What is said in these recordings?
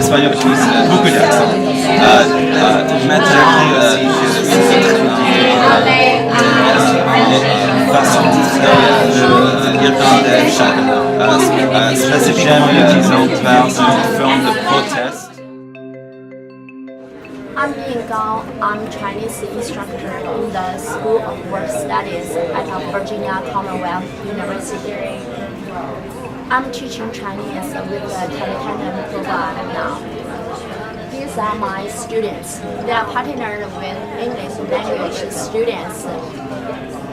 espagnol utilise beaucoup d'accent. Maintenant, l'irlandais, spécifiquement utilisant par une forme de proteste. I'm Ying Gao. I'm Chinese instructor in the School of Work Studies at Virginia Commonwealth University. I'm teaching Chinese with the Teletandem program now. These are my students. They are partnered with English language students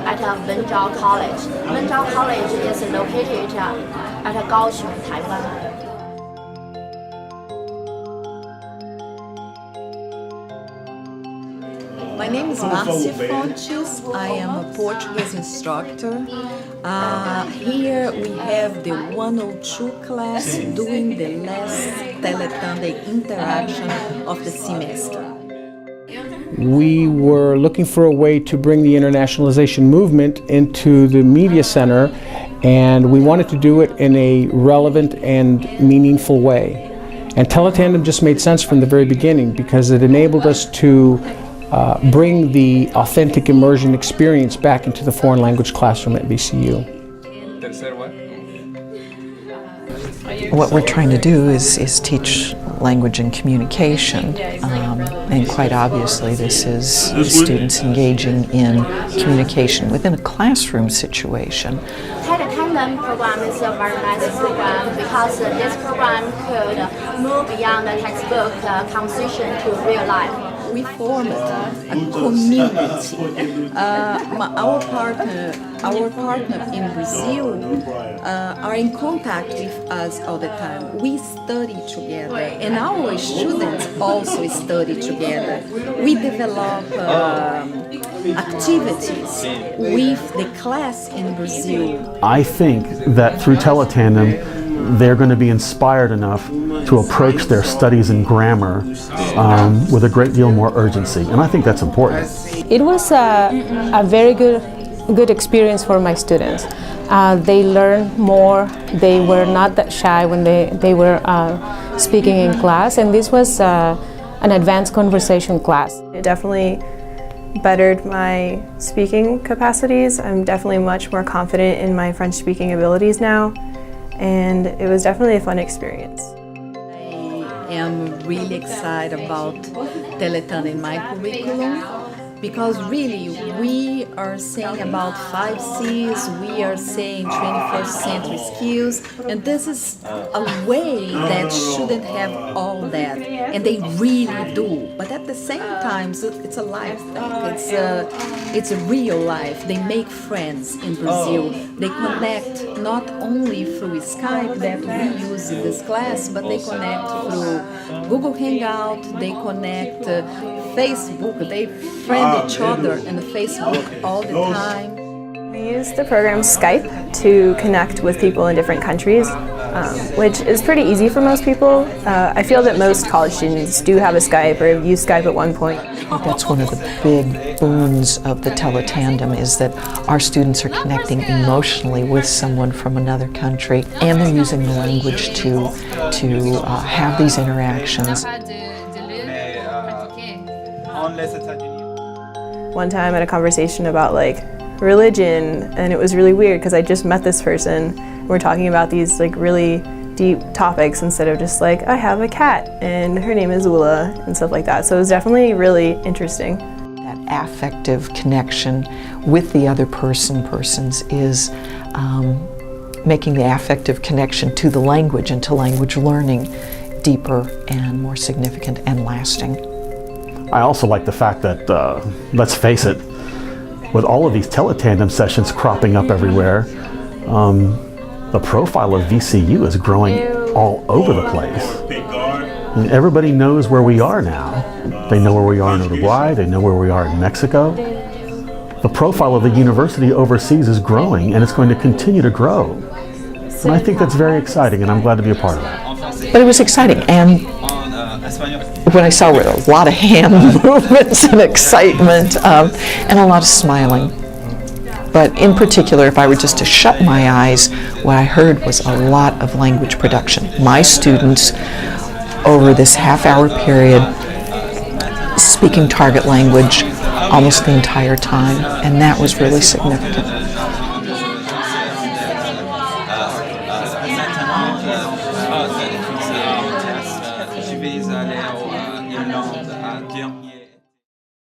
at Wenzhou College. Wenzhou College is located at Kaohsiung, Taiwan. My name is Marcia Fontes. I am a Portuguese instructor. Here we have the 102 class doing the last Teletandem interaction of the semester. We were looking for a way to bring the internationalization movement into the media center, and we wanted to do it in a relevant and meaningful way. And Teletandem just made sense from the very beginning because it enabled us to bring the authentic immersion experience back into the foreign language classroom at VCU. What we're trying to do is teach language and communication, and quite obviously this is students engaging in communication within a classroom situation. Teletandem program is a very nice program because this program could move beyond the textbook conversation to real life. We formed a community. Our partner in Brazil are in contact with us all the time. We study together, and our students also study together. We develop activities with the class in Brazil. I think that through Teletandem, they're going to be inspired enough to approach their studies in grammar with a great deal more urgency, and I think that's important. It was a very good experience for my students. They learned more. They were not that shy when they were speaking in class, and this was an advanced conversation class. It definitely bettered my speaking capacities. I'm definitely much more confident in my French speaking abilities now, and it was definitely a fun experience. I am really excited about Teletandem in my curriculum because really we are saying about 5 C's, we are saying 21st century skills, and this is a way that shouldn't have all that, and they really do. But at the same time, it's a life thing. It's a real life. They make friends in Brazil. They connect not only through Skype that we use in this class, but they connect through Google Hangout, they connect Facebook, they friend each other in Facebook all the time. We use the program Skype to connect with people in different countries, which is pretty easy for most people. I feel that most college students do have a Skype or have used Skype at one point. I think that's one of the big boons of the Teletandem is that our students are connecting emotionally with someone from another country, and they're using the language to have these interactions. One time I had a conversation about religion, and it was really weird because I just met this person and we're talking about these really deep topics instead of just I have a cat and her name is Ula and stuff like that. So it was definitely really interesting. That affective connection with the other persons is making the affective connection to the language and to language learning deeper and more significant and lasting. I also like the fact that, let's face it, with all of these Teletandem sessions cropping up everywhere, the profile of VCU is growing all over the place. I mean, everybody knows where we are now. They know where we are in Uruguay, they know where we are in Mexico. The profile of the university overseas is growing, and it's going to continue to grow. And I think that's very exciting, and I'm glad to be a part of that. But it was exciting, and what I saw were a lot of hand movements and excitement and a lot of smiling. But in particular, if I were just to shut my eyes, what I heard was a lot of language production. My students over this half-hour period, speaking target language almost the entire time, and that was really significant.